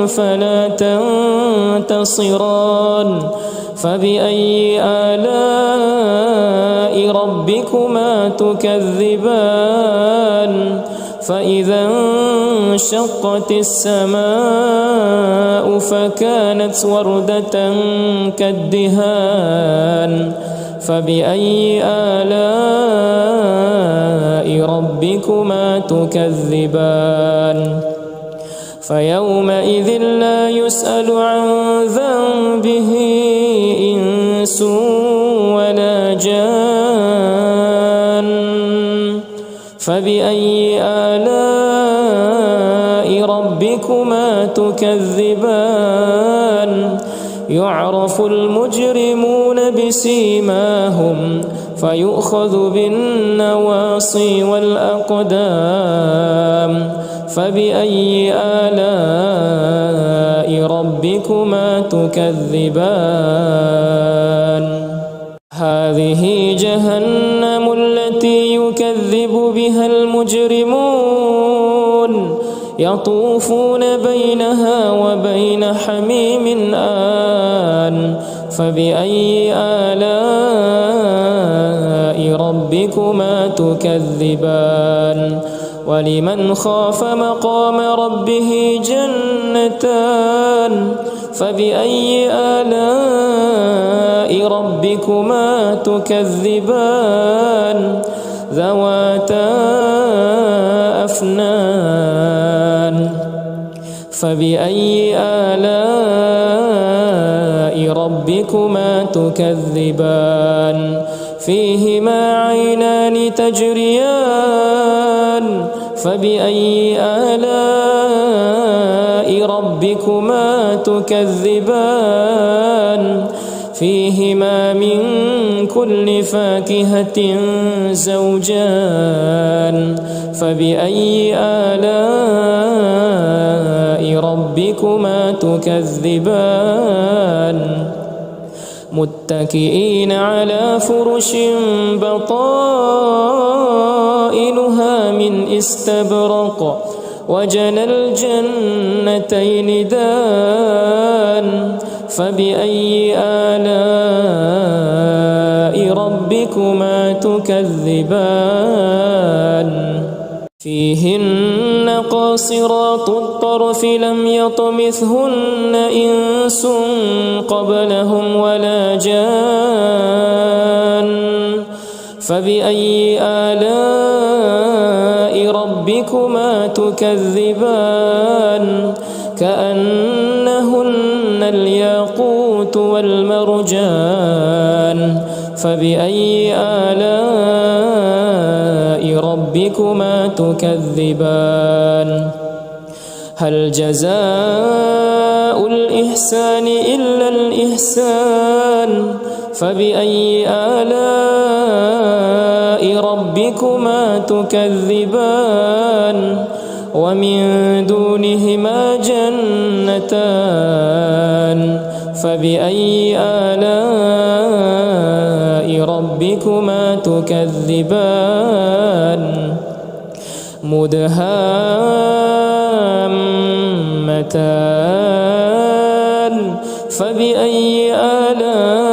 فلا تنتصران فبأي آلاء ربكما تكذبان فإذا انشقت السماء فكانت وردة كالدهان فبأي آلاء ربكما تكذبان فيومئذ لا يسأل عن ذنبه إنس ولا جان فبأي آلاء ربكما تكذبان يعرف المجرمون بسيماهم فيؤخذ بالنواصي والأقدام فبأي آلاء ربكما تكذبان هذه جهنم التي يكذب بها المجرمون يطوفون بينها وبين حميم آن فبأي آلاء ربكما تكذبان ولمن خاف مقام ربه جنتان فبأي آلاء ربكما تكذبان ذواتا أفنان فبأي آلاء ربكما تكذبان فيهما عينان تجريان فبأي آلاء ربكما تكذبان فيهما من كل فاكهة زوجان فبأي آلاء ربكما تكذبان متكئين على فرش بطائنها من استبرق وجنى الجنتين دان فبأي آلاء ربكما تكذبان فيهن قاصرات الطرف لم يطمثهن إنس قبلهم ولا جان فبأي آلاء ربكما تكذبان كأنهن الياقوت والمرجان فبأي آلاء ربكما تكذبان هل جزاء الإحسان إلا الإحسان فبأي آلاء ربكما تكذبان ومن دونهما جنتان فبأي آلاء ربكما تكذبان مدهامتان فبأي آلاء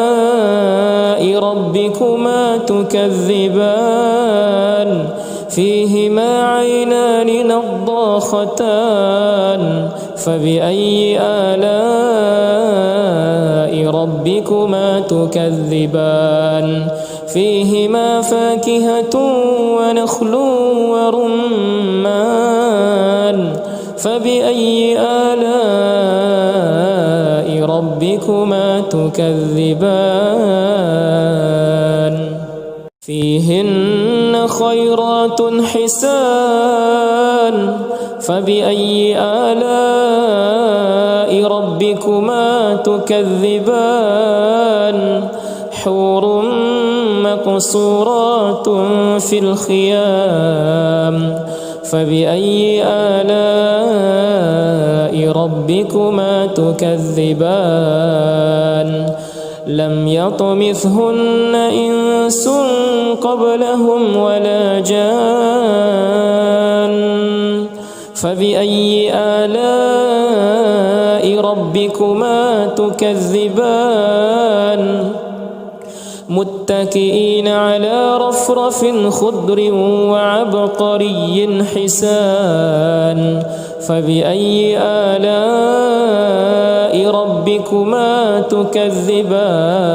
ربكما تكذبان فيهما عينان نضاختان فبأي آلاء ربكما تكذبان فيهما فاكهة ونخل ورمان فبأي آلاء ربكما تكذبان فيهن خيرات حسان فبأي آلاء ربكما تكذبان حور مقصورات في الخيام فبأي آلاء ربكما تكذبان لم يطمثهن إنس قبلهم ولا جان فبأي آلاء ربكما تكذبان متكئين على رفرف خضر وعبقري حسان فبأي آلاء ربكما تكذبان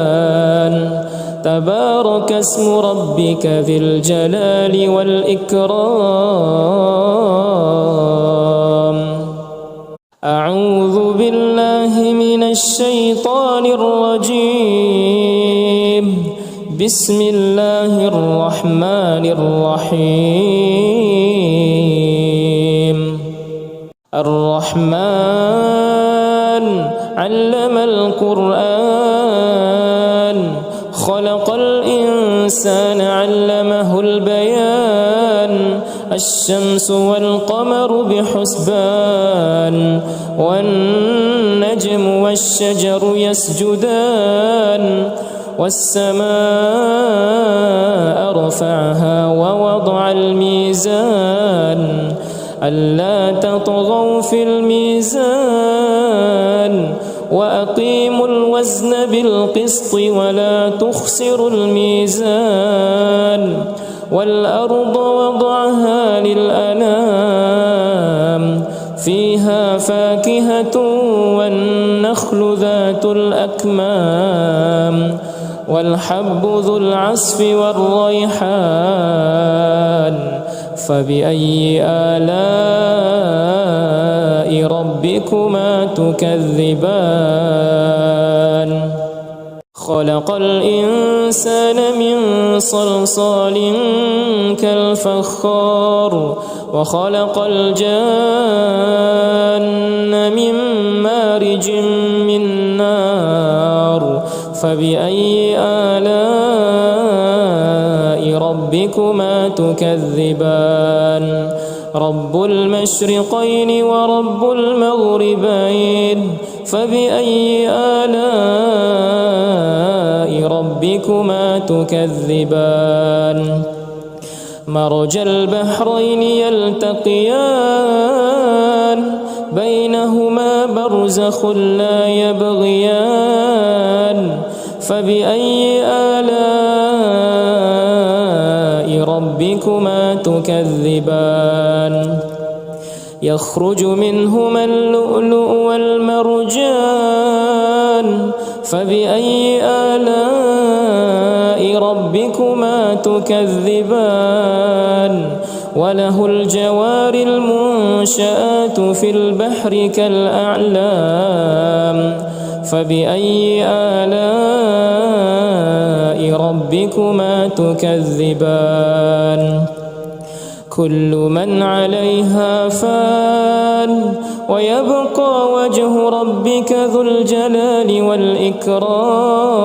تبارك اسم ربك ذي الجلال والإكرام أعوذ بالله من الشيطان الرجيم بسم الله الرحمن الرحيم الرحمن علم القرآن خلق الإنسان علمه البيان الشمس والقمر بحسبان والنجم والشجر يسجدان والسماء رفعها ووضع الميزان ألا تطغوا في الميزان وأقيموا الوزن بالقسط ولا تخسروا الميزان والأرض وضعها للأنام فيها فاكهة والنخل ذات الأكمام والحب ذو العصف والريحان فبأي آلاء ربكما تكذبان خلق الإنسان من صلصال كالفخار وخلق الجان من مارج من نار فبأي آلاء ربكما تكذبان رب المشرقين ورب المغربين فبأي آلاء ربكما تكذبان مرج البحرين يلتقيان بينهما برزخ لا يبغيان فبأي آلاء ربكما تكذبان يخرج منهما اللؤلؤ والمرجان فبأي آلاء ربكما تكذبان وله الجوار المنشآت في البحر كالأعلام فبأي آلاء ربكما تكذبان كل من عليها فان ويبقى وجه ربك ذو الجلال والإكرام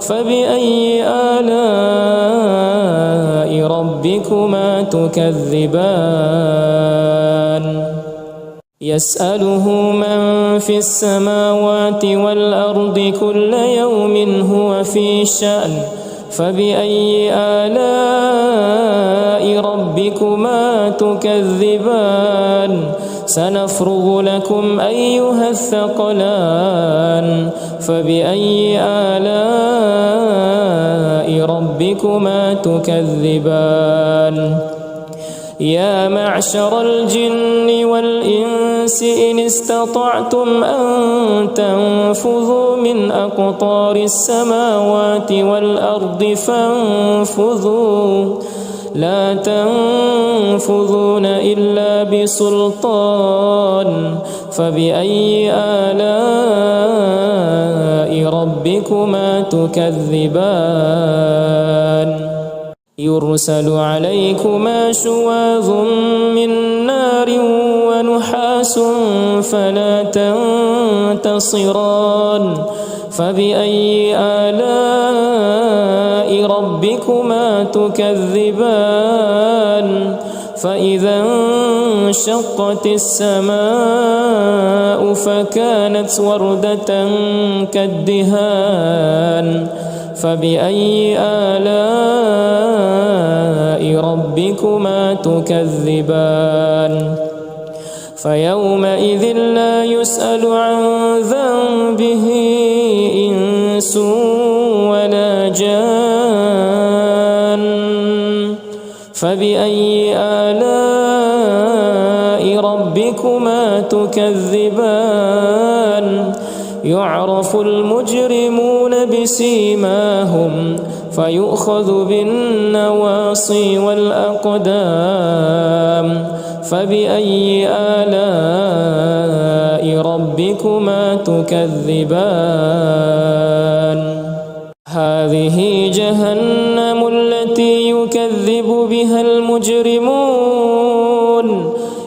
فبأي آلاء ربكما تكذبان يسأله من في السماوات والأرض كل يوم هو في شأن فبأي آلاء ربكما تكذبان سنفرغ لكم أيها الثقلان فبأي آلاء ربكما تكذبان يا معشر الجن والإنس إن استطعتم أن تنفذوا من أقطار السماوات والأرض فانفذوا لا تنفذون إلا بسلطان فبأي آلاء ربكما تكذبان يرسل عليكما شواظ من نار ونحاس فلا تنتصران فبأي آلاء ربكما تكذبان فإذا انشقت السماء فكانت وردة كالدهان فبأي آلاء ربكما تكذبان فيومئذ لا يسأل عن ذنبه إنس ولا جان فبأي آلاء ربكما تكذبان يعرف المجرمون بسيماهم فيؤخذ بالنواصي والأقدام فبأي آلاء ربكما تكذبان هذه جهنم التي يكذب بها المجرمون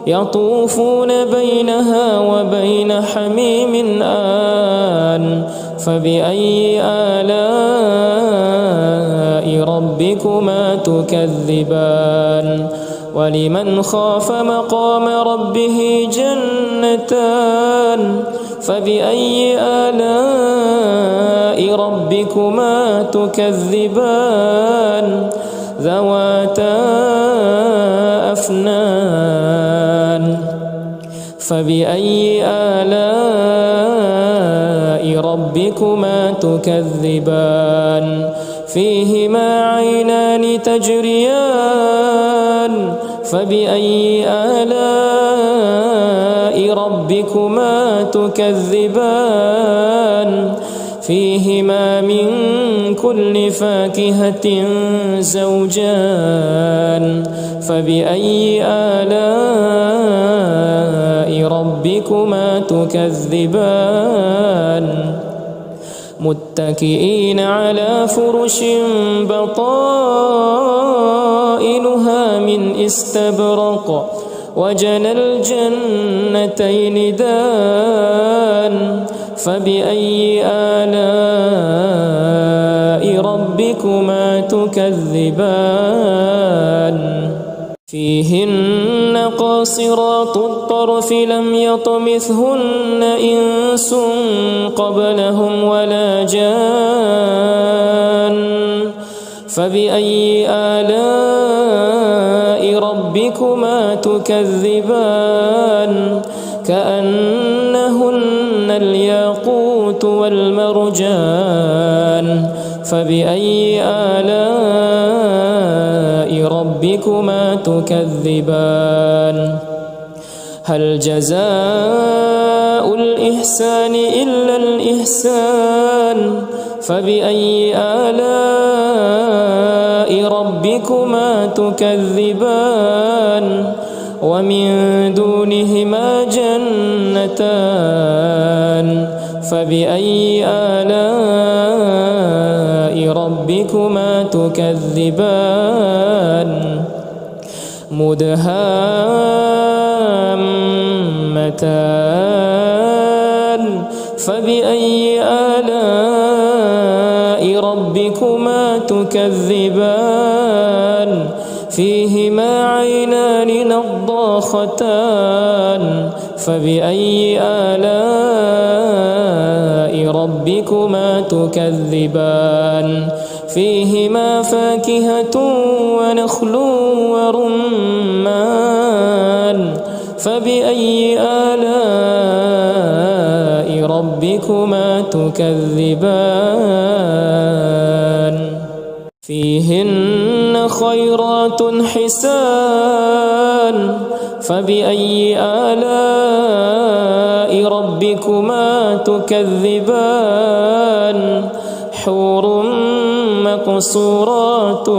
يطوفون بينها وبين حميم آن فبأي آلاء ربكما تكذبان ولمن خاف مقام ربه جنتان فبأي آلاء ربكما تكذبان ذواتا أفنان فبأي آلاء ربكما تكذبان فيهما عينان تجريان فبأي آلاء ربكما تكذبان فيهما من كل فاكهة زوجان فبأي آلاء ربكما تكذبان متكئين على فرش بطائنها من استبرق وجنى الجنتين دان فبأي آلاء ربكما تكذبان فيهن قاصرات الطرف لم يطمثهن إنس قبلهم ولا جان فبأي آلاء ربكما تكذبان كأنهن الياقوت والمرجان فبأي آلاء ربكما تكذبان هل جزاء الإحسان إلا الإحسان فبأي آلاء ربكما تكذبان ومن دونهما جنتان فبأي آلاء ربكما تكذبان مدهامتان فبأي آلاء ربكما تكذبان فيهما عينان نضاختان فبأي آلاء ربكما تكذبان فيهما فاكهة ونخل ورمان فبأي آلاء ربكما تكذبان فيهن خيرات حسان فبأي آلاء ربكما تكذبان حور مقصورات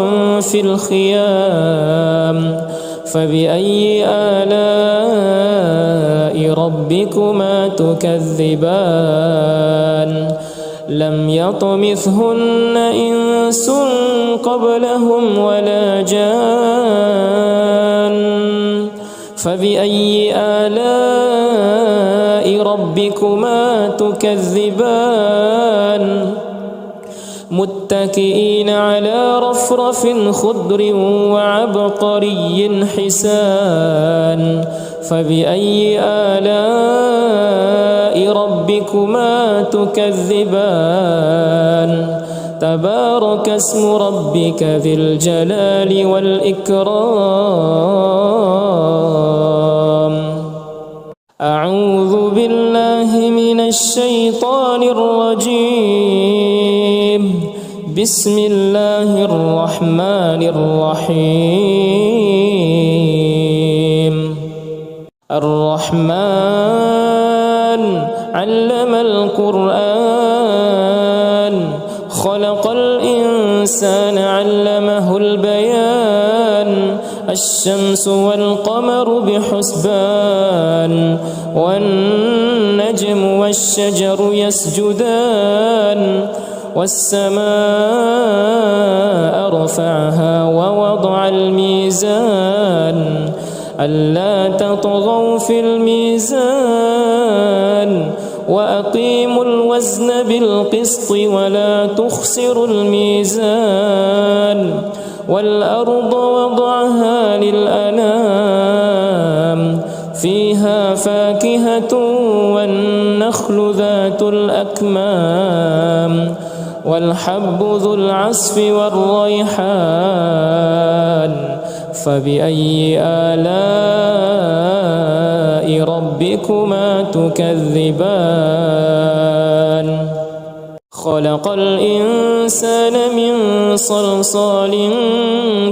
في الخيام فبأي آلاء ربكما تكذبان لم يطمثهن إنس قبلهم ولا جان فبأي آلاء ربكما تكذبان متكئين على رفرف خضر وعبقري حسان فبأي آلاء ربكما تكذبان تبارك اسم ربك ذي الجلال والإكرام أعوذ بالله من الشيطان الرجيم. بسم الله الرحمن الرحيم. الرحمن علم القرآن خلق الإنسان علمه البيان الشمس والقمر بحسبان والنجم والشجر يسجدان والسماء رفعها ووضع الميزان ألا تطغوا في الميزان وأقيموا الوزن بالقسط ولا تخسروا الميزان والأرض وضعها للأنام فيها فاكهة والنخل ذات الأكمام والحب ذو العصف والريحان فبأي آلاء ربكما تكذبان خلق الإنسان من صلصال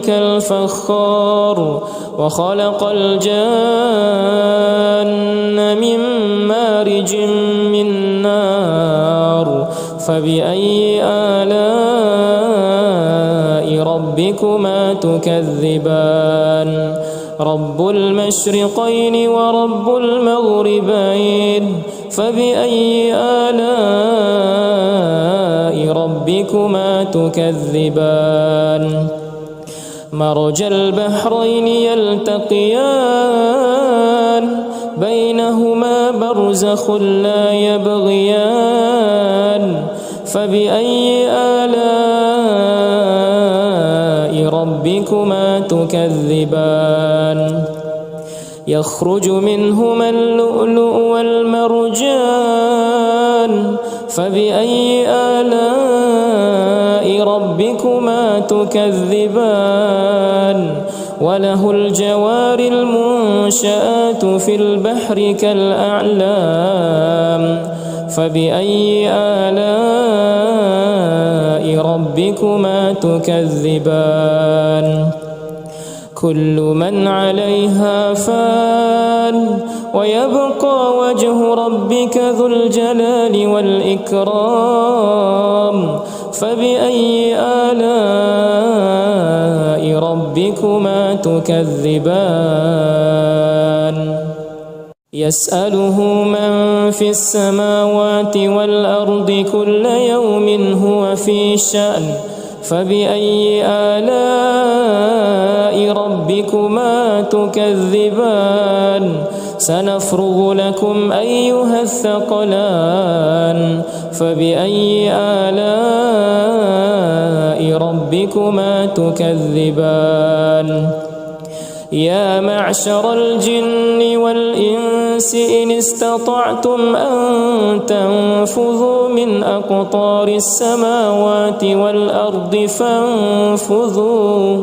كالفخار وخلق الجان من مارج من نار فبأي آلاء ربكما تكذبان رب المشرقين ورب المغربين فبأي آلاء ربكما تكذبان مرج البحرين يلتقيان بينهما برزخ لا يبغيان فبأي آلاء ربكما تكذبان يخرج منهما اللؤلؤ والمرجان فبأي آلاء ربكما تكذبان وله الجوار المنشآت في البحر كالأعلام فبأي آلاء ربكما تكذبان كل من عليها فان ويبقى وجه ربك ذو الجلال والإكرام فبأي آلاء ربكما تكذبان يسأله من في السماوات والأرض كل يوم هو في شأن فبأي آلاء ربكما تكذبان سنفرغ لكم أيها الثقلان فبأي آلاء ربكما تكذبان يا معشر الجن والإنس إن استطعتم أن تنفذوا من أقطار السماوات والأرض فانفذوا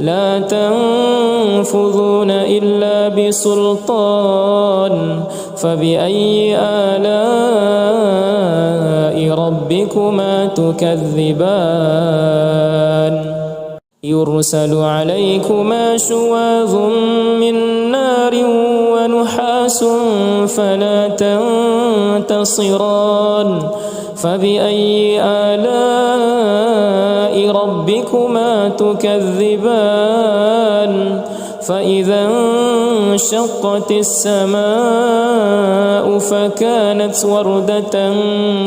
لا تنفذون إلا بسلطان فبأي آلاء ربكما تكذبان يرسل عليكما شواظ من نار ونحاس فلا تنتصران فبأي آلاء ربكما تكذبان فإذا انشقت السماء فكانت وردة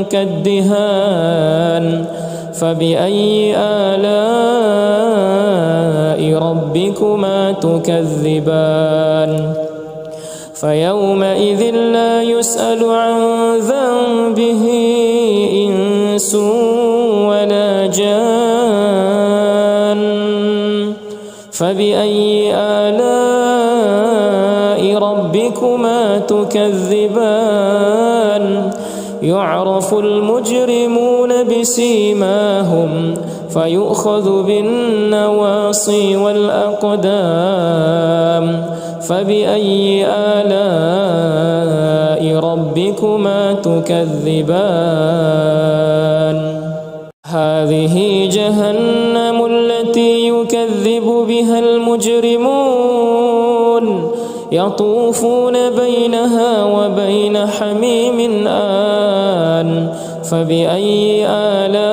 كالدهان فبأي آلاء ربكما تكذبان فيومئذ لا يسأل عن ذنبه إنس ولا جان فبأي آلاء ربكما تكذبان يعرف المجرمون بسيماهم فيؤخذ بالنواصي والأقدام فبأي آلاء ربكما تكذبان هذه جهنم التي يكذب بها المجرمون يطوفون بينها وبين حميم آن فبأي آلاء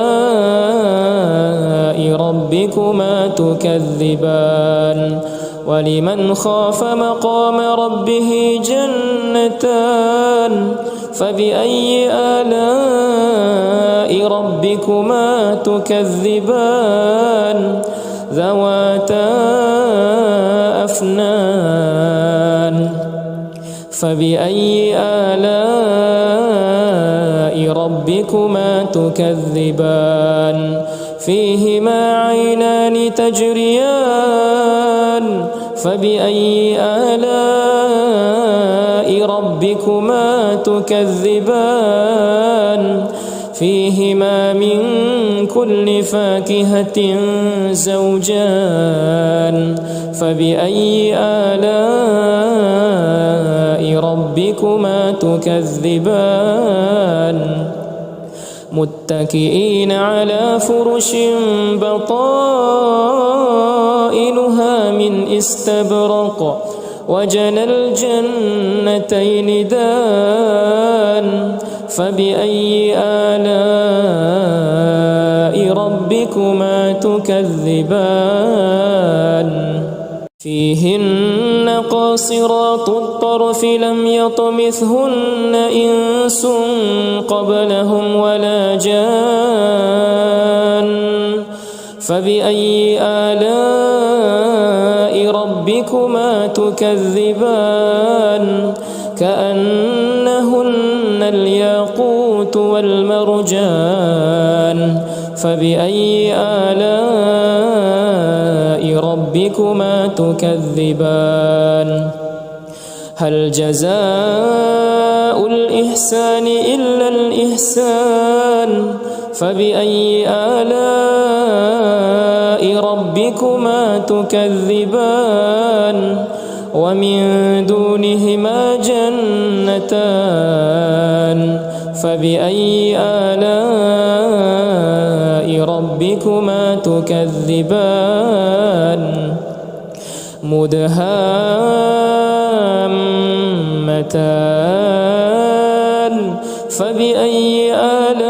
ربكما تكذبان ولمن خاف مقام ربه جنتان فبأي آلاء ربكما تكذبان ذواتا أفنان فبأي آلاء ربكما تكذبان فيهما عينان تجريان فبأي آلاء ربكما تكذبان فيهما من كل فاكهة زوجان فبأي آلاء ربكما تكذبان متكئين على فرش بطائنها من استبرق وجنى الجنتين دان فبأي آلاء ربكما تكذبان فيهن قاصرات الطرف لم يطمثهن إنس قبلهم ولا جان فبأي آلاء ربكما تكذبان كأنهن الياقوت والمرجان فبأي آلاء ربكما تكذبان هل جزاء الإحسان إلا الإحسان فبأي آلاء ربكما تكذبان ومن دونهما جنتان فبأي آلاء ربكما تكذبان مدهامتان فبأي آلاء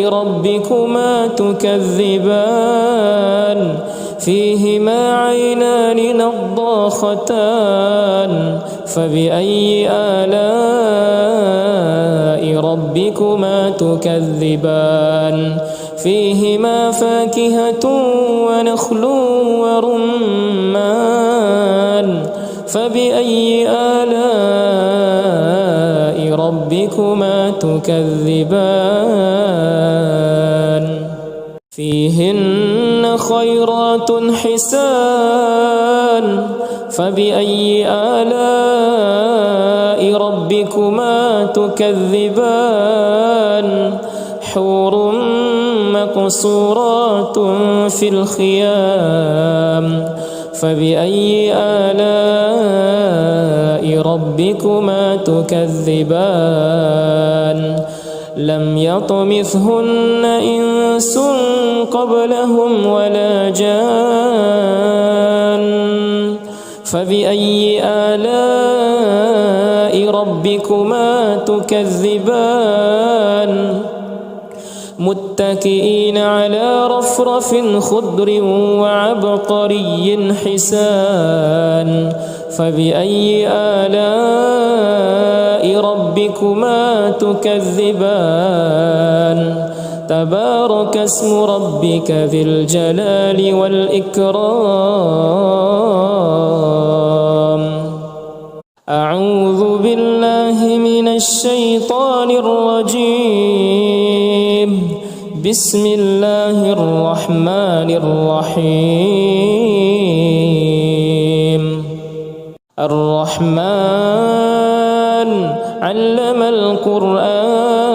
ربكما تكذبان فيهما عينان نضاختان فبأي آلاء ربكما تكذبان فيهما فاكهة ونخل ورمان فبأي آلاء ربكما تكذبان فيهن خيرات حسان فبأي آلاء ربكما تكذبان حور مقصورات في الخيام فبأي آلاء ربكما تكذبان لم يطمثهن إنس قبلهم ولا جان فبأي آلاء ربكما تكذبان متكئين على رفرف خضر وعبقري حسان فبأي آلاء ربكما تكذبان تبارك اسم ربك ذي الجلال والإكرام أعوذ بالله من الشيطان الرجيم بسم الله الرحمن الرحيم الرحمن علم القرآن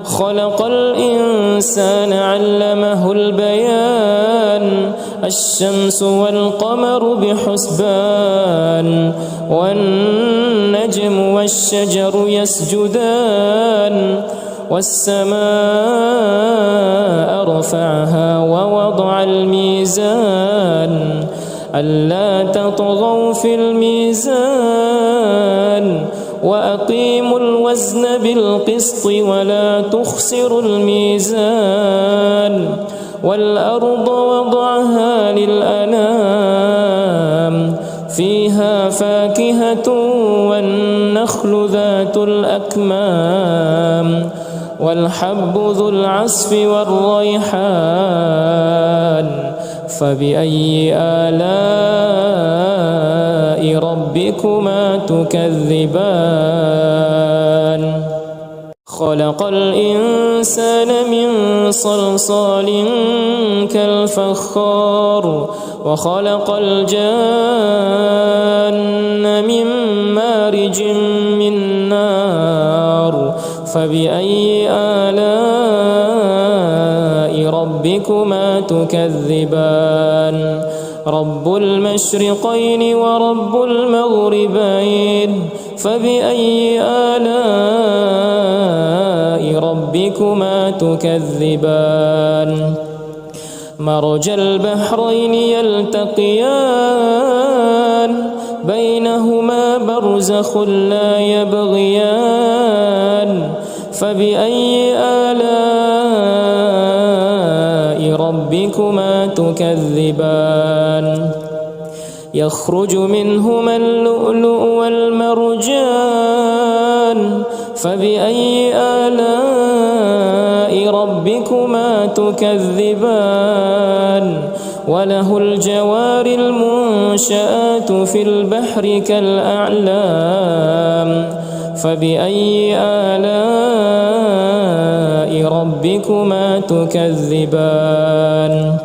خلق الإنسان علمه البيان الشمس والقمر بحسبان والنجم والشجر يسجدان والسماء رفعها ووضع الميزان ألا تطغوا في الميزان وأقيموا الوزن بالقسط ولا تخسروا الميزان والأرض وضعها للأنام فيها فاكهة والنخل ذات الأكمام والحب ذو العصف والريحان فبأي آلاء ربكما تكذبان خلق الإنسان من صلصال كالفخار وخلق الجان من مارج من نار فبأي آلاء ربكما تكذبان رب المشرقين ورب المغربين فبأي آلاء ربكما تكذبان مرج البحرين يلتقيان بينهما برزخ لا يبغيان فبأي آلاء ربكما تكذبان يخرج منهما اللؤلؤ والمرجان فبأي آلاء ربكما تكذبان وله الجوار المنشآت في البحر كالأعلام فبأي آلاء ربكما تكذبان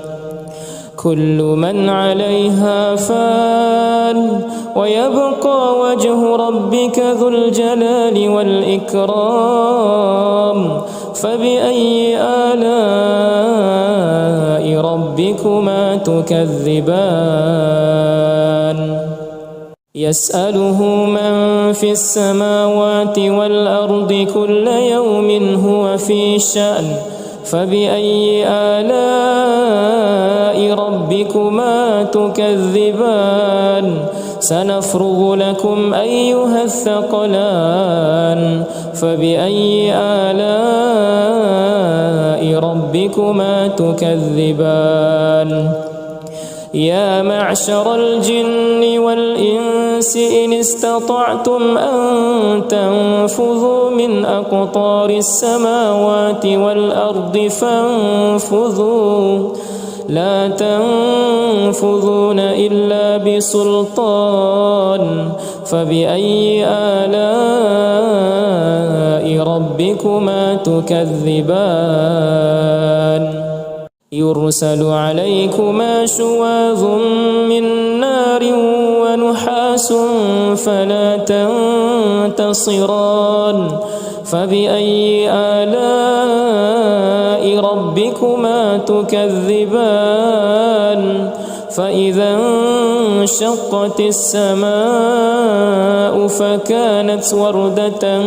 كل من عليها فان ويبقى وجه ربك ذو الجلال والإكرام فبأي آلاء ربكما تكذبان يسأله من في السماوات والأرض كل يوم هو في شأن فبأي آلاء ربكما تكذبان سنفرغ لكم أيها الثقلان فبأي آلاء ربكما تكذبان يا معشر الجن والإنس إن استطعتم أن تنفذوا من أقطار السماوات والأرض فانفذوا لا تنفذون إلا بسلطان فبأي آلاء ربكما تكذبان يرسل عليكما شواظ من نار ونحاس فلا تنتصران فبأي آلاء ربكما تكذبان فإذا انشقت السماء فكانت وردة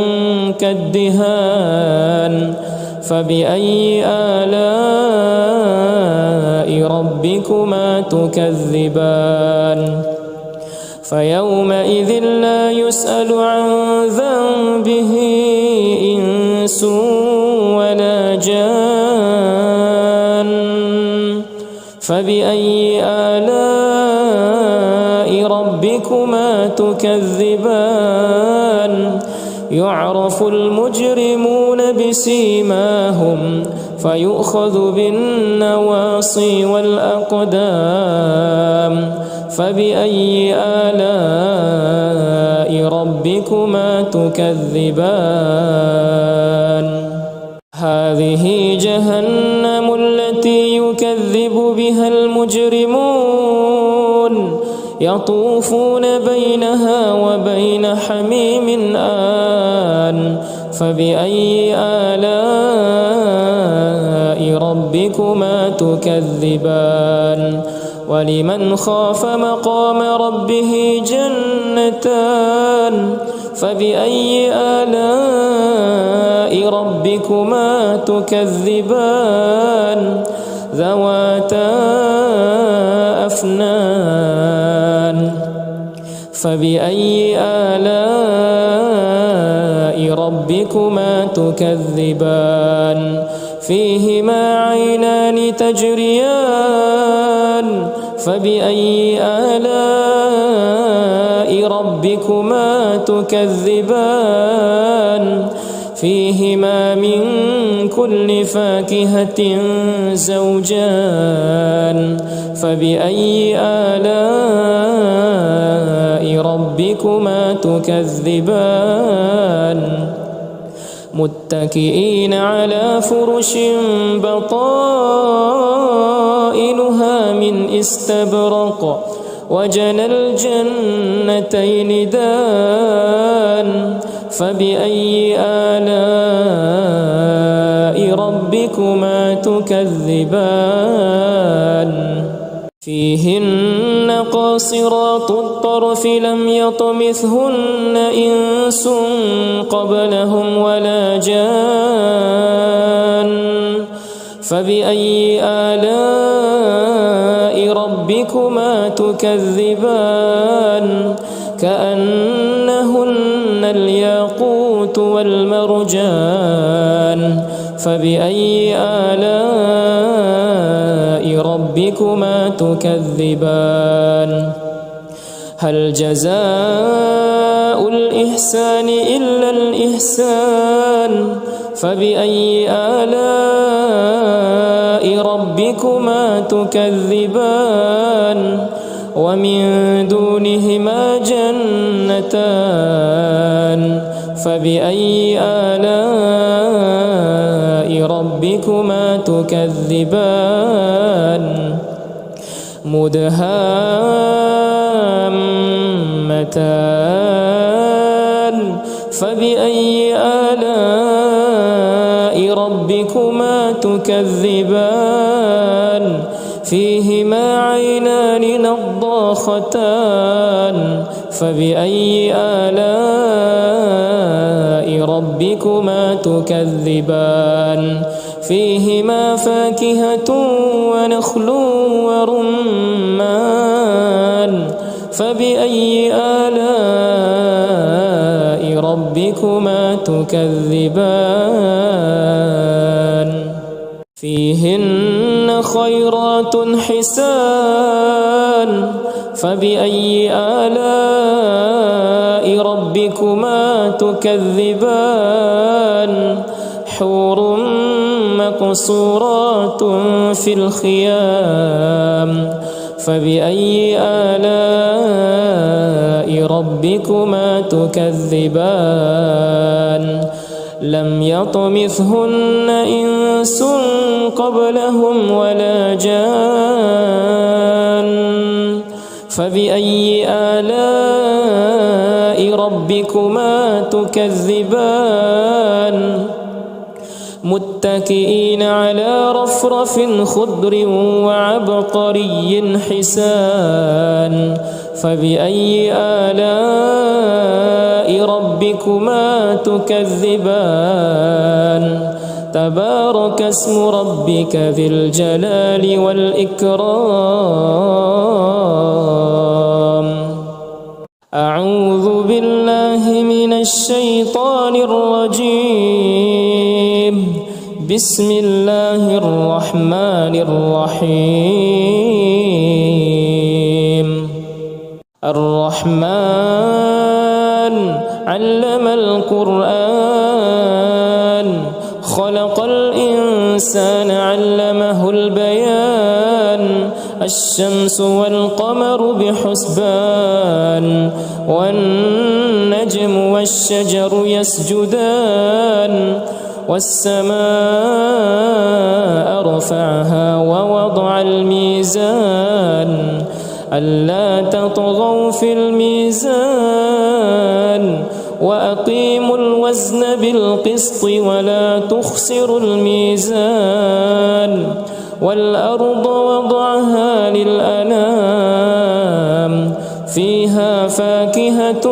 كالدهان فبأي آلاء ربكما تكذبان فيومئذ لا يسأل عن ذنبه إنس ولا جان فبأي آلاء ربكما تكذبان يعرف المجرمون بسيماهم فيؤخذ بالنواصي والأقدام فبأي آلاء ربكما تكذبان هذه جهنم التي يكذب بها المجرمون يطوفون بينها وبين حميم آن فبأي آلاء ربكما تكذبان ولمن خاف مقام ربه جنتان فبأي آلاء ربكما تكذبان ذواتا أفنان فبأي آلاء ربكما تكذبان فيهما عينان تجريان فبأي آلاء ربكما تكذبان فيهما من كل فاكهة زوجان فبأي آلاء ربكما تكذبان متكئين على فرش بطائنها من استبرق وجنى الجنتين دان فبأي آلاء ربكما تكذبان فيهن قاصرات الطرف لم يطمثهن إنس قبلهم ولا جان فبأي آلاء ربكما تكذبان كأنهن الياقوت والمرجان فبأي آلاء ربكما تكذبان هل جزاء الإحسان إلا الإحسان فبأي آلاء ربكما تكذبان ومن دونهما جنتان فبأي آلاء ربكما تكذبان مدهامتان فبأي آلاء ربكما تكذبان فيهما عينان نضاختان فبأي آلاء ربكما تكذبان فيهما فاكهة ونخل ورمان فبأي آلاء ربكما تكذبان فيهن خيرات حسان فبأي آلاء ربكما تكذبان حور مقصورات في الخيام فبأي آلاء ربكما تكذبان لم يطمثهن إنس قبلهم ولا جان فبأي آلاء ربكما تكذبان متكئين على رفرف خضر وعبقري حسان فبأي آلاء ربكما تكذبان تبارك اسم ربك ذي الجلال والإكرام أعوذ بالله من الشيطان الرجيم بسم الله الرحمن الرحيم الرحمن علم القرآن خلق الإنسان علمه البيان الشمس والقمر بحسبان والنجم والشجر يسجدان والسماء رفعها ووضع الميزان ألا تطغوا في الميزان وأقيموا الوزن بالقسط ولا تخسروا الميزان والأرض وضعها للأنام فيها فاكهة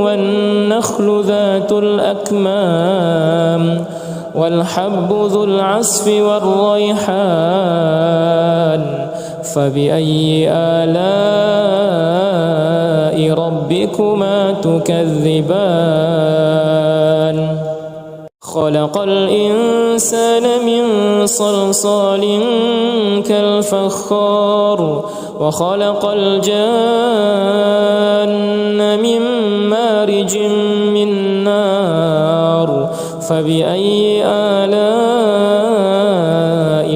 والنخل ذات الأكمام والحب ذو العصف والريحان فبأي آلاء ربكما تكذبان خلق الإنسان من صلصال كالفخار وخلق الجان من مارج من نار فبأي آلاء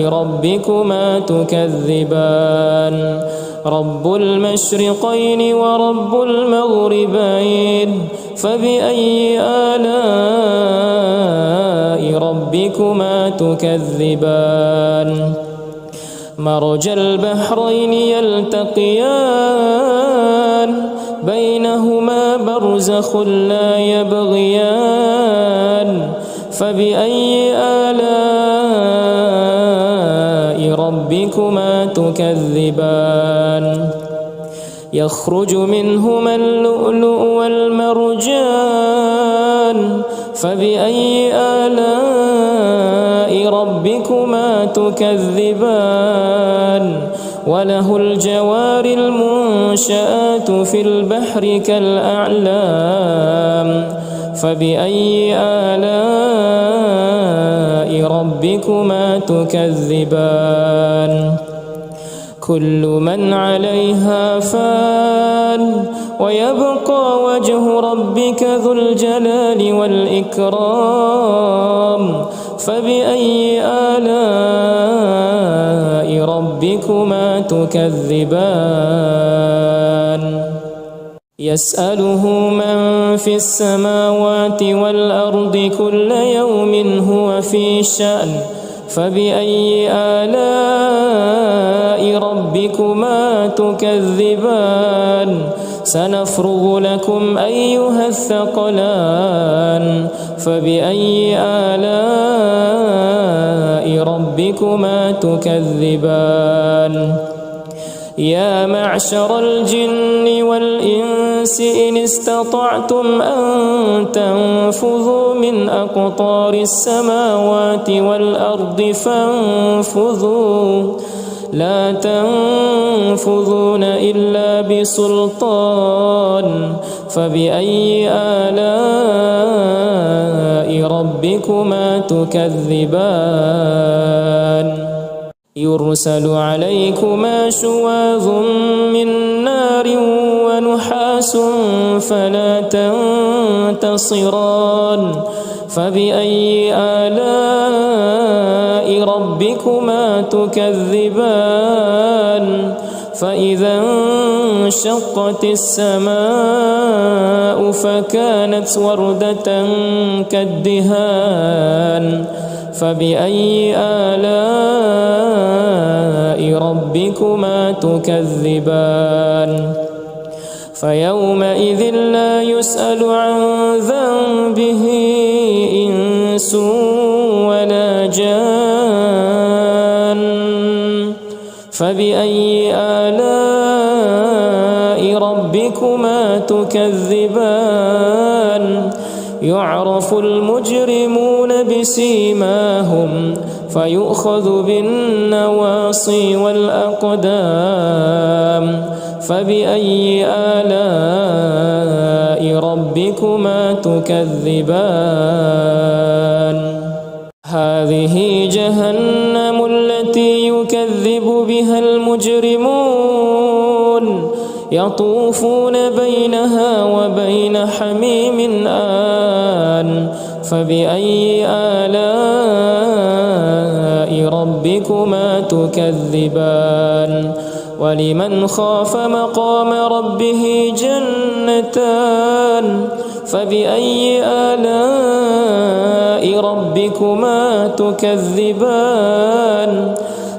ربكما تكذبان رب المشرقين ورب المغربين فبأي آلاء ربكما تكذبان مرج البحرين يلتقيان بينهما برزخ لا يبغيان فبأي آلاء ربكما تكذبان يخرج منهما اللؤلؤ والمرجان فبأي آلاء ربكما تكذبان وله الجوار المنشآت في البحر كالأعلام فبأي آلاء ربكما تكذبان كل من عليها فان ويبقى وجه ربك ذو الجلال والإكرام فبأي آلاء ربكما تكذبان يسأله من في السماوات والأرض كل يوم هو في شأن فبأي آلاء ربكما تكذبان سنفرغ لكم أيها الثقلان فبأي آلاء ربكما تكذبان يا معشر الجن والإنس إن استطعتم أن تنفذوا من أقطار السماوات والأرض فانفذوا لا تنفذون إلا بسلطان فبأي آلاء ربكما تكذبان يرسل عليكما شواظ من نار ونحاس فلا تنتصران فبأي آلاء ربكما تكذبان فإذا انشقت السماء فكانت وردة كالدهان فبأي آلاء ربكما تكذبان فيومئذ لا يسأل عن ذنبه إنس ولا جان فبأي آلاء ربكما تكذبان يعرف المجرمون بسيماهم فيؤخذ بالنواصي والأقدام فبأي آلاء ربكما تكذبان هذه جهنم التي يكذب بها المجرمون يطوفون بينها وبين حميم آن فبأي آلاء ربكما تكذبان ولمن خاف مقام ربه جنتان فبأي آلاء ربكما تكذبان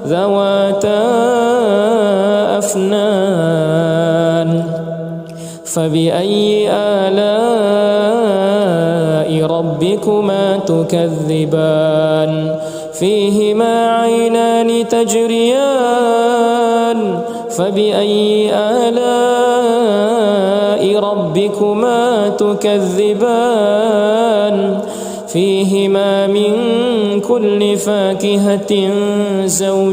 ذواتا أفنان فبأي آلاء ربكما تكذبان فيهما عينان تجريان فبأي آلاء ربكما تكذبان فيهما من كل فاكهة زوجان